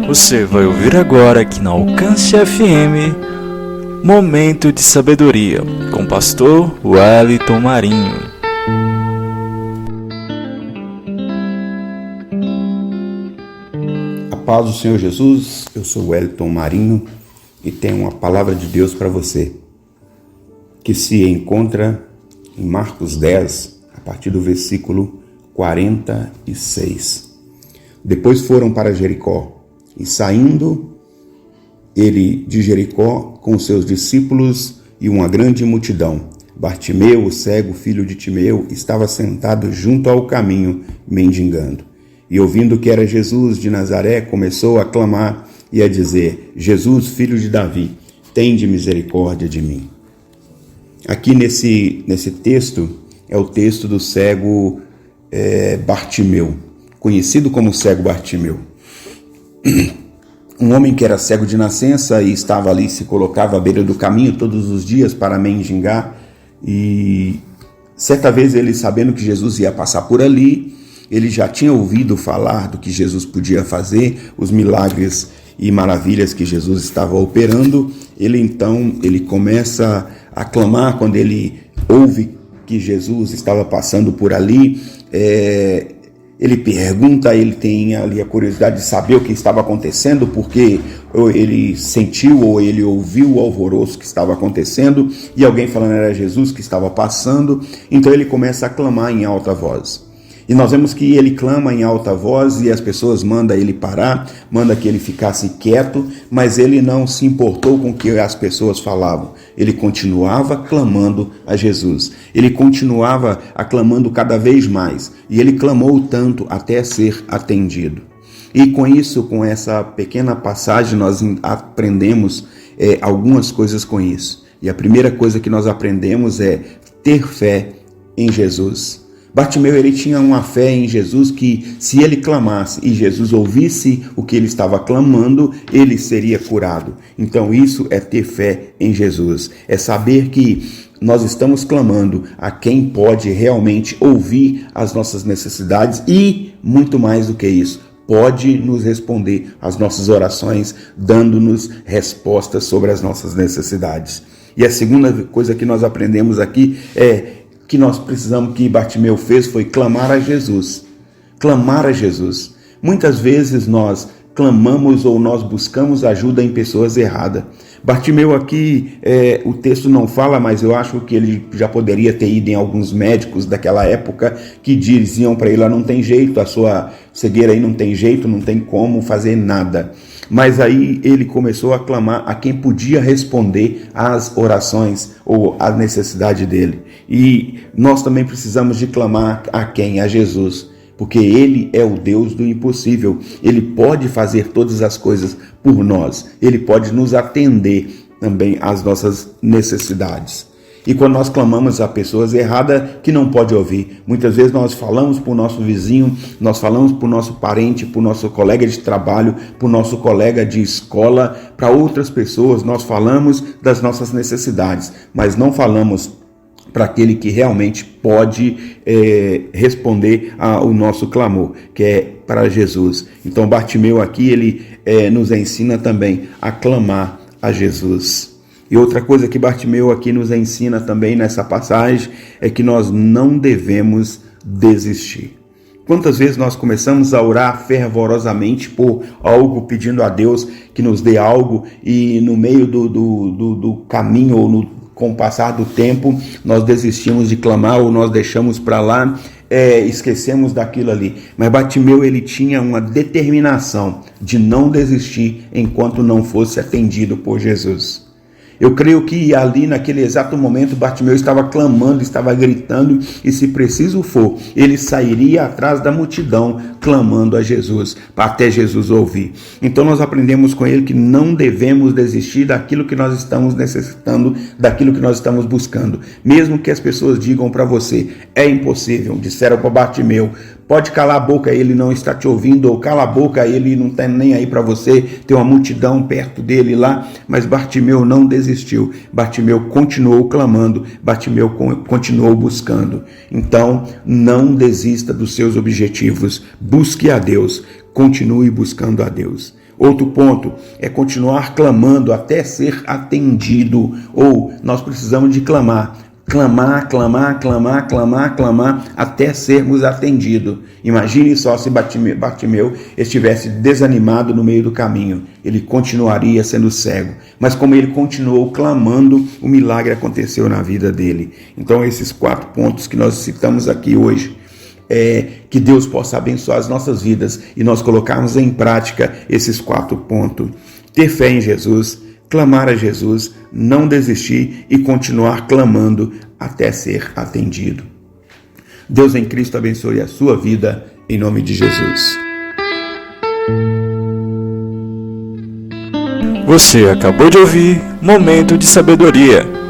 Você vai ouvir agora aqui na Alcance FM, Momento de Sabedoria, com o pastor Wellington Marinho. A paz do Senhor Jesus, eu sou Wellington Marinho e tenho uma palavra de Deus para você, que se encontra em Marcos 10, a partir do versículo 46. Depois foram para Jericó, e saindo ele de Jericó com seus discípulos e uma grande multidão, Bartimeu, o cego, filho de Timeu, estava sentado junto ao caminho, mendigando. E ouvindo que era Jesus de Nazaré, começou a clamar e a dizer: Jesus, filho de Davi, tende misericórdia de mim. Aqui nesse texto, é o texto do cego Bartimeu, conhecido como cego Bartimeu. Um homem que era cego de nascença e estava ali, se colocava à beira do caminho todos os dias para mendigar. E certa vez ele, sabendo que Jesus ia passar por ali, ele já tinha ouvido falar do que Jesus podia fazer, os milagres e maravilhas que Jesus estava operando. Ele começa a clamar quando ele ouve que Jesus estava passando por ali. Ele pergunta, ele tem ali a curiosidade de saber o que estava acontecendo, porque ele sentiu ou ele ouviu o alvoroço que estava acontecendo, e alguém falando era Jesus que estava passando. Então ele começa a clamar em alta voz. E nós vemos que ele clama em alta voz e as pessoas mandam ele parar, mandam que ele ficasse quieto, mas ele não se importou com o que as pessoas falavam. Ele continuava clamando a Jesus. Ele continuava aclamando cada vez mais. E ele clamou tanto até ser atendido. E com isso, com essa pequena passagem, nós aprendemos algumas coisas com isso. E a primeira coisa que nós aprendemos é ter fé em Jesus. Bartimeu, ele tinha uma fé em Jesus que, se ele clamasse e Jesus ouvisse o que ele estava clamando, ele seria curado. Então isso é ter fé em Jesus, é saber que nós estamos clamando a quem pode realmente ouvir as nossas necessidades e, muito mais do que isso, pode nos responder às nossas orações, dando-nos respostas sobre as nossas necessidades. E a segunda coisa que nós aprendemos aqui que nós precisamos, que Bartimeu fez, foi clamar a Jesus. Clamar a Jesus. Muitas vezes nós clamamos ou nós buscamos ajuda em pessoas erradas. Bartimeu aqui, o texto não fala, mas eu acho que ele já poderia ter ido em alguns médicos daquela época que diziam para ele: não tem jeito, a sua cegueira aí não tem jeito, não tem como fazer nada. Mas aí ele começou a clamar a quem podia responder às orações ou à necessidade dele. E nós também precisamos de clamar a quem? A Jesus. Porque Ele é o Deus do impossível. Ele pode fazer todas as coisas por nós. Ele pode nos atender também às nossas necessidades. E quando nós clamamos a pessoas erradas que não pode ouvir, muitas vezes nós falamos para o nosso vizinho, nós falamos para o nosso parente, para o nosso colega de trabalho, para o nosso colega de escola, para outras pessoas, nós falamos das nossas necessidades, mas não falamos para aquele que realmente pode responder ao nosso clamor, que é para Jesus. Então Bartimeu aqui, ele nos ensina também a clamar a Jesus. E outra coisa que Bartimeu aqui nos ensina também nessa passagem é que nós não devemos desistir. Quantas vezes nós começamos a orar fervorosamente por algo, pedindo a Deus que nos dê algo, e no meio do caminho ou com o passar do tempo nós desistimos de clamar ou nós deixamos para lá, esquecemos daquilo ali. Mas Bartimeu, ele tinha uma determinação de não desistir enquanto não fosse atendido por Jesus. Eu creio que ali naquele exato momento Bartimeu estava clamando, estava gritando, e se preciso for, ele sairia atrás da multidão clamando a Jesus, até Jesus ouvir. Então nós aprendemos com ele que não devemos desistir daquilo que nós estamos necessitando, daquilo que nós estamos buscando. Mesmo que as pessoas digam para você: é impossível, disseram para Bartimeu, pode calar a boca, ele não está te ouvindo, ou cala a boca, ele não está nem aí para você, tem uma multidão perto dele lá. Mas Bartimeu não desistiu, Bartimeu continuou clamando, Bartimeu continuou buscando. Então não desista dos seus objetivos, busque a Deus, continue buscando a Deus. Outro ponto é continuar clamando até ser atendido, ou nós precisamos de clamar, até sermos atendidos. Imagine só se Bartimeu estivesse desanimado no meio do caminho, ele continuaria sendo cego, mas como ele continuou clamando, o milagre aconteceu na vida dele. Então esses 4 pontos que nós citamos aqui hoje, que Deus possa abençoar as nossas vidas e nós colocarmos em prática esses 4 pontos. Ter fé em Jesus, clamar a Jesus, não desistir e continuar clamando até ser atendido. Deus em Cristo abençoe a sua vida, em nome de Jesus. Você acabou de ouvir Momento de Sabedoria.